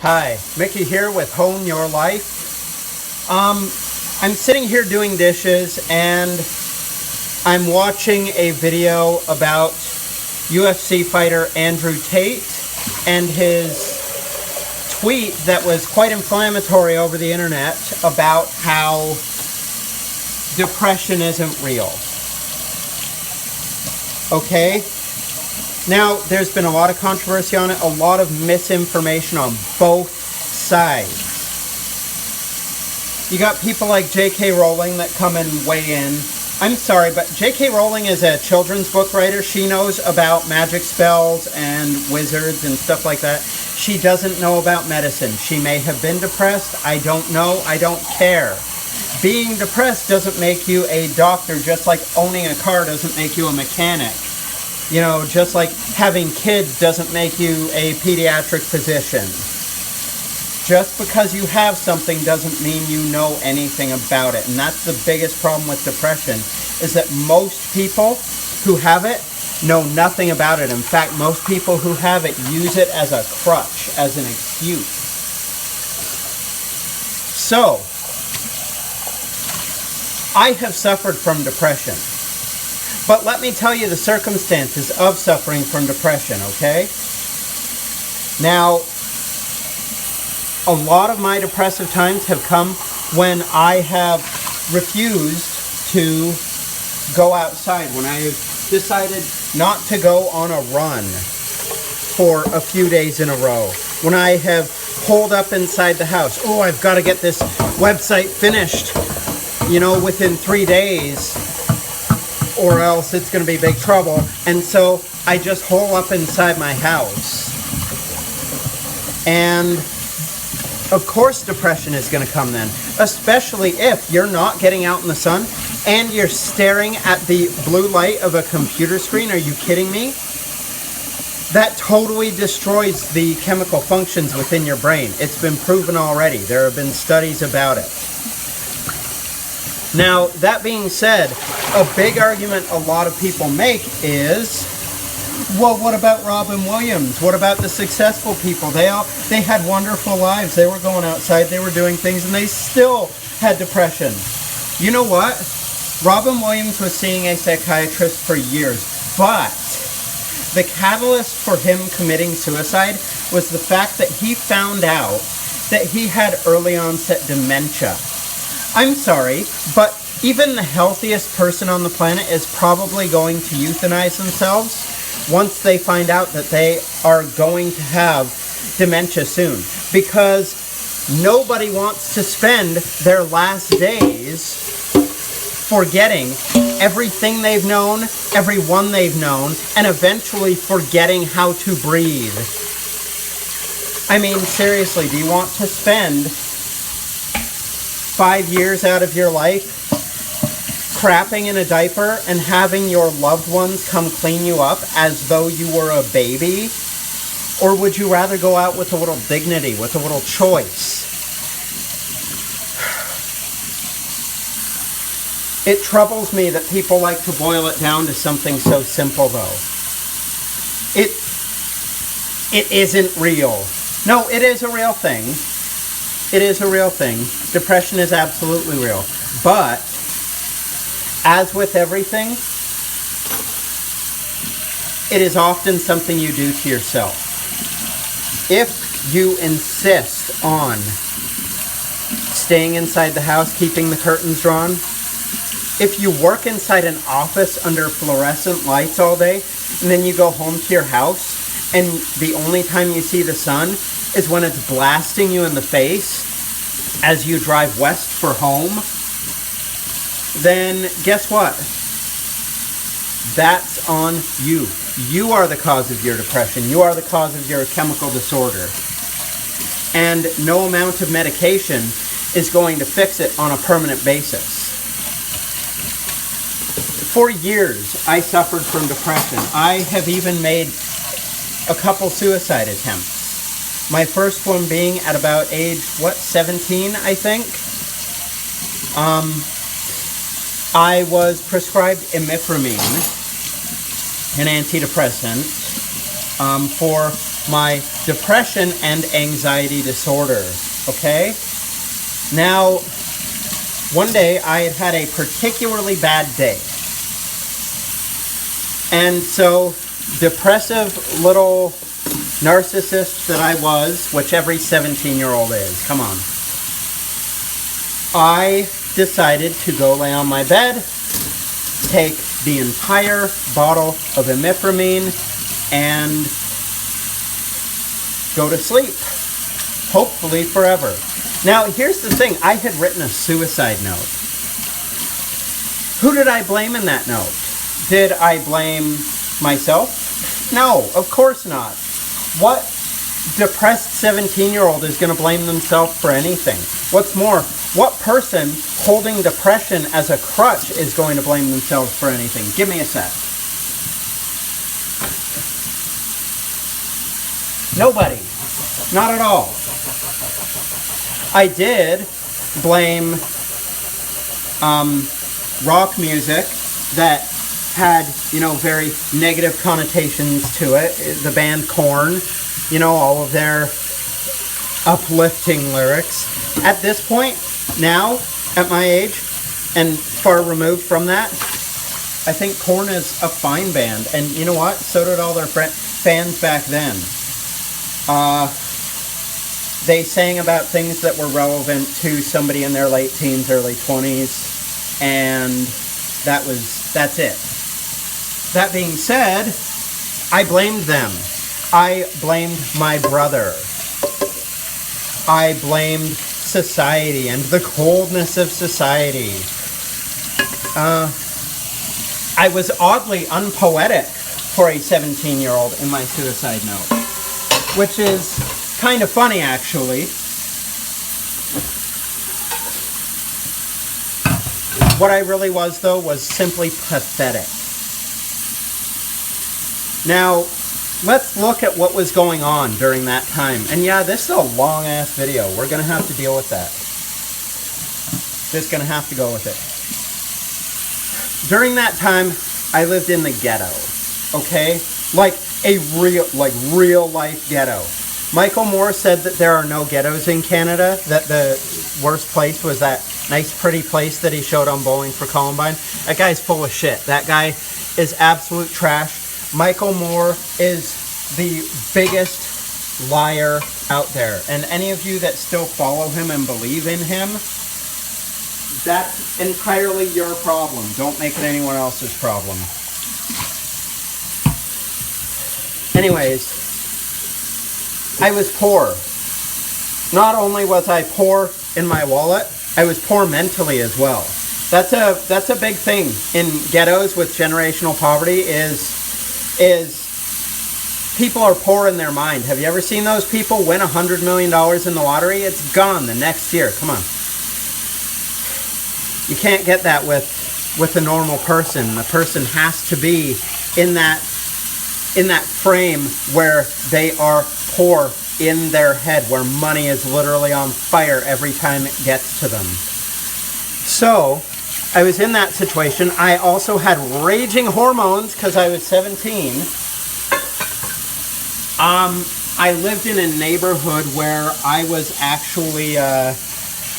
Hi, Mickey here with Hone Your Life. I'm sitting here doing dishes and I'm watching a video about UFC fighter Andrew Tate and his tweet that was quite inflammatory over the internet about how depression isn't real. Okay? Now, there's been a lot of controversy on it, a lot of misinformation on both sides. You got people like J.K. Rowling that come and weigh in. I'm sorry, but J.K. Rowling is a children's book writer. She knows about magic spells and wizards and stuff like that. She doesn't know about medicine. She may have been depressed. I don't know. I don't care. Being depressed doesn't make you a doctor, just like owning a car doesn't make you a mechanic. You know, just like having kids doesn't make you a pediatric physician. Just because you have something doesn't mean you know anything about it. And that's the biggest problem with depression, is that most people who have it know nothing about it. In fact, most people who have it use it as a crutch, as an excuse. So, I have suffered from depression. But let me tell you the circumstances of suffering from depression, okay? Now, a lot of my depressive times have come when I have refused to go outside, when I have decided not to go on a run for a few days in a row, when I have holed up inside the house. Oh, I've got to get this website finished, you know, within 3 days, or else it's going to be big trouble. And so I just hole up inside my house. And of course depression is going to come then, especially if you're not getting out in the sun and you're staring at the blue light of a computer screen. Are you kidding me? That totally destroys the chemical functions within your brain. It's been proven already. There have been studies about it. Now, that being said, a big argument a lot of people make is, well, what about Robin Williams? What about the successful people? They had wonderful lives. They were going outside, they were doing things, and they still had depression. You know what? Robin Williams was seeing a psychiatrist for years, but the catalyst for him committing suicide was the fact that he found out that he had early onset dementia. I'm sorry, but even the healthiest person on the planet is probably going to euthanize themselves once they find out that they are going to have dementia soon. Because nobody wants to spend their last days forgetting everything they've known, everyone they've known, and eventually forgetting how to breathe. I mean, seriously, do you want to spend 5 years out of your life crapping in a diaper and having your loved ones come clean you up as though you were a baby? Or would you rather go out with a little dignity, with a little choice? It troubles me that people like to boil it down to something so simple, though. It isn't real. No, it is a real thing. It is a real thing. Depression is absolutely real. But, as with everything, it is often something you do to yourself. If you insist on staying inside the house, keeping the curtains drawn, if you work inside an office under fluorescent lights all day, and then you go home to your house, and the only time you see the sun is when it's blasting you in the face as you drive west for home, then guess what? That's on you. You are the cause of your depression. You are the cause of your chemical disorder. And no amount of medication is going to fix it on a permanent basis. For years, I suffered from depression. I have even made a couple suicide attempts. My first one being at about age, 17, I think? I was prescribed imipramine, an antidepressant, for my depression and anxiety disorder. Okay? Now, one day I had had a particularly bad day. And so, depressive little narcissist that I was, which every 17-year-old is, come on. I decided to go lay on my bed, take the entire bottle of imipramine, and go to sleep. Hopefully forever. Now, here's the thing. I had written a suicide note. Who did I blame in that note? Did I blame myself? No, of course not. What depressed 17-year-old is going to blame themselves for anything? What's more, what person holding depression as a crutch is going to blame themselves for anything? Give me a sec. Nobody. Not at all. I did blame rock music that had, very negative connotations to it. The band Korn, all of their uplifting lyrics. At this point, now, at my age, and far removed from that, I think Korn is a fine band. And you know what? So did all their fans back then. They sang about things that were relevant to somebody in their late teens, early 20s, and that's it. That being said, I blamed them. I blamed my brother. I blamed society and the coldness of society. I was oddly unpoetic for a 17-year-old in my suicide note, which is kind of funny, actually. What I really was, though, was simply pathetic. Now, let's look at what was going on during that time. And yeah, this is a long-ass video. We're going to have to deal with that. Just going to have to go with it. During that time, I lived in the ghetto. Okay? Like a real life ghetto. Michael Moore said that there are no ghettos in Canada, that the worst place was that nice pretty place that he showed on Bowling for Columbine. That guy's full of shit. That guy is absolute trash. Michael Moore is the biggest liar out there. And any of you that still follow him and believe in him, that's entirely your problem. Don't make it anyone else's problem. Anyways, I was poor. Not only was I poor in my wallet, I was poor mentally as well. That's a big thing in ghettos with generational poverty is people are poor in their mind. Have you ever seen those people win $100 million in the lottery? It's gone the next year. Come on. You can't get that with a normal person. The person has to be in that frame where they are poor in their head, where money is literally on fire every time it gets to them. So, I was in that situation. I also had raging hormones because I was 17. I lived in a neighborhood where I was actually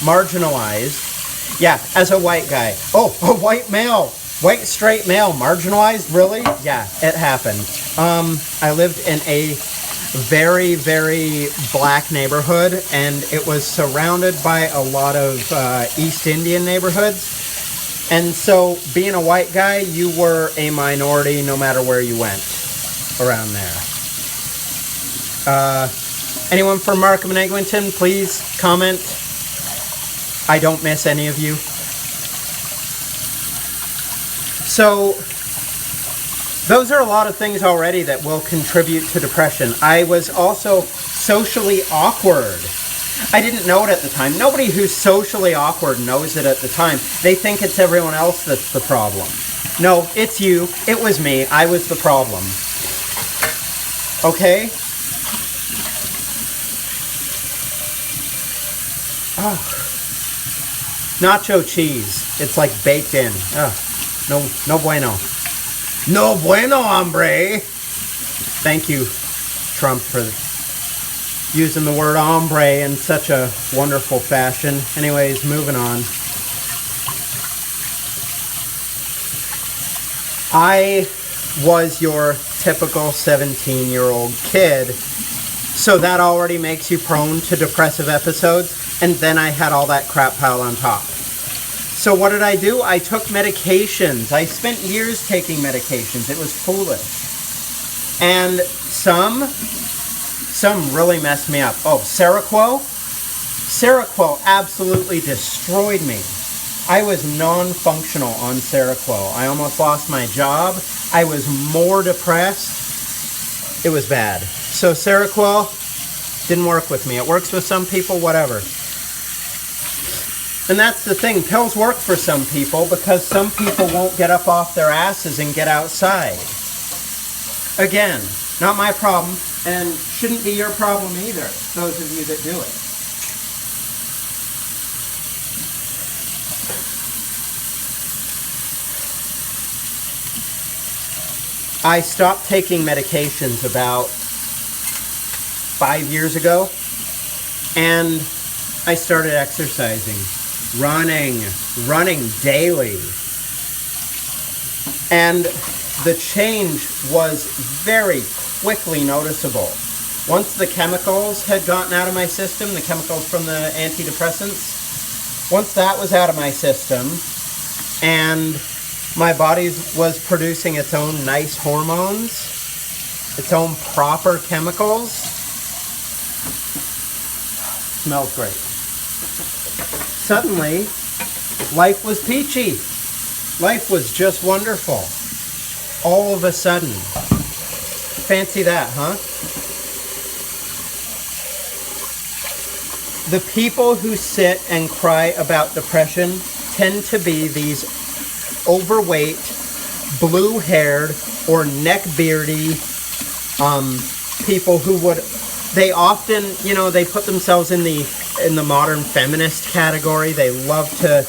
marginalized. Yeah, as a white guy. Oh, a white male. White straight male. Marginalized? Really? Yeah, it happened. I lived in a very, very black neighborhood, and it was surrounded by a lot of East Indian neighborhoods. And so, being a white guy, you were a minority no matter where you went around there. Anyone from Markham and Eglinton, please comment. I don't miss any of you. So, those are a lot of things already that will contribute to depression. I was also socially awkward. I didn't know it at the time. Nobody who's socially awkward knows it at the time. They think it's everyone else that's the problem. No, it's you. It was me. I was the problem. Okay? Oh. Nacho cheese. It's like baked in. Oh, no bueno. No bueno, hombre. Thank you, Trump for using the word hombre in such a wonderful fashion. Anyways, moving on. I was your typical 17-year-old kid, so that already makes you prone to depressive episodes, and then I had all that crap piled on top. So what did I do? I took medications. I spent years taking medications. It was foolish. And some really messed me up. Oh, Seroquel? Seroquel absolutely destroyed me. I was non-functional on Seroquel. I almost lost my job. I was more depressed. It was bad. So Seroquel didn't work with me. It works with some people, whatever. And that's the thing. Pills work for some people because some people won't get up off their asses and get outside. Again, not my problem, and shouldn't be your problem either, those of you that do it. I stopped taking medications about 5 years ago, and I started exercising, running daily. And the change was very quickly noticeable. Once the chemicals had gotten out of my system, the chemicals from the antidepressants, once that was out of my system, and my body was producing its own nice hormones, its own proper chemicals. Smells great. Suddenly, life was peachy. Life was just wonderful. All of a sudden. Fancy that, huh? The people who sit and cry about depression tend to be these overweight, blue-haired, or neck-beardy people who would, they often, you know, they put themselves in the modern feminist category. They love to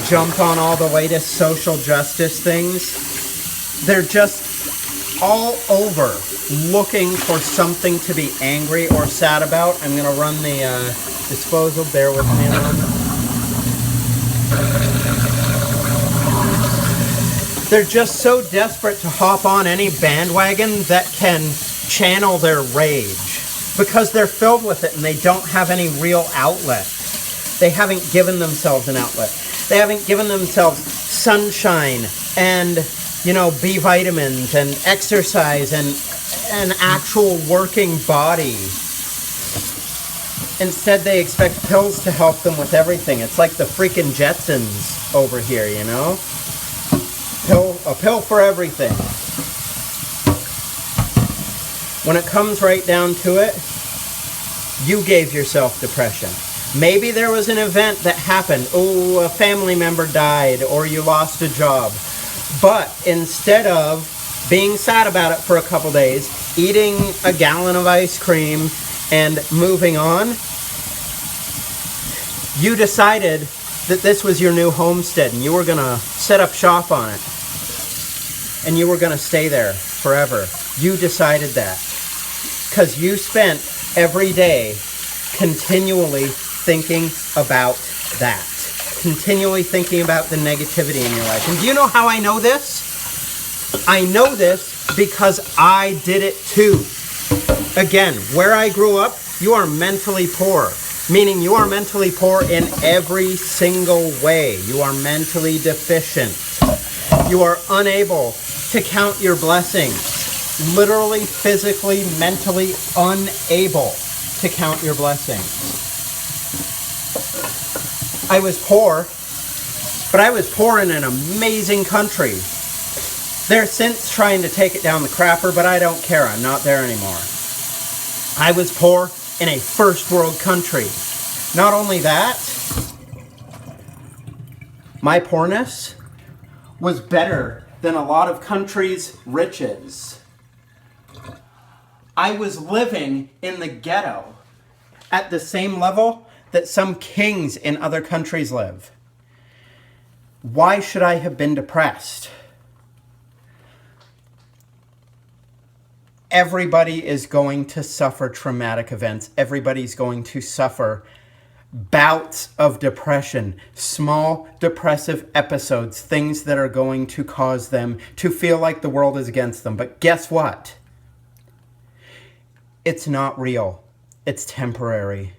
jump on all the latest social justice things. They're just all over looking for something to be angry or sad about. I'm going to run the disposal. Bear with me a moment. They're just so desperate to hop on any bandwagon that can channel their rage because they're filled with it and they don't have any real outlet. They haven't given themselves an outlet. They haven't given themselves sunshine and, you know, B vitamins and exercise and an actual working body. Instead, they expect pills to help them with everything. It's like the freaking Jetsons over here, you know? A pill for everything. When it comes right down to it, you gave yourself depression. Maybe there was an event that happened. Oh, a family member died or you lost a job. But instead of being sad about it for a couple days, eating a gallon of ice cream and moving on, you decided that this was your new homestead and you were going to set up shop on it. And you were going to stay there forever. You decided that. Because you spent every day continually thinking about that. Continually thinking about the negativity in your life. And do you know how I know this? I know this because I did it too. Again, where I grew up, you are mentally poor. Meaning you are mentally poor in every single way. You are mentally deficient. You are unable to count your blessings. Literally, physically, mentally unable to count your blessings. I was poor, but I was poor in an amazing country. They're since trying to take it down the crapper, but I don't care. I'm not there anymore. I was poor in a first world country. Not only that, my poorness was better than a lot of countries' riches. I was living in the ghetto at the same level that some kings in other countries live. Why should I have been depressed? Everybody is going to suffer traumatic events. Everybody's going to suffer bouts of depression, small depressive episodes, things that are going to cause them to feel like the world is against them. But guess what? It's not real. It's temporary.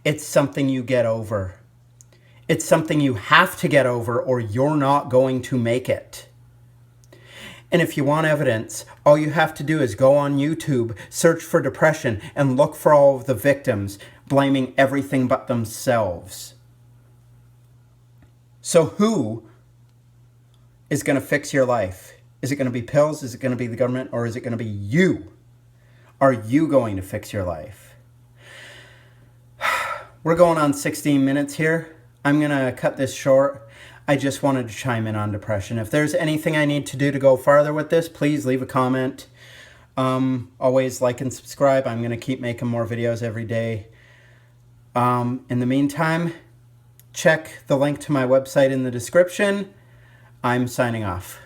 It's something you get over. It's something you have to get over or you're not going to make it. And if you want evidence, all you have to do is go on YouTube, search for depression, and look for all of the victims blaming everything but themselves. So who is going to fix your life? Is it going to be pills? Is it going to be the government? Or is it going to be you? Are you going to fix your life? We're going on 16 minutes here. I'm going to cut this short. I just wanted to chime in on depression. If there's anything I need to do to go farther with this, please leave a comment. Always like and subscribe. I'm going to keep making more videos every day. In the meantime, check the link to my website in the description. I'm signing off.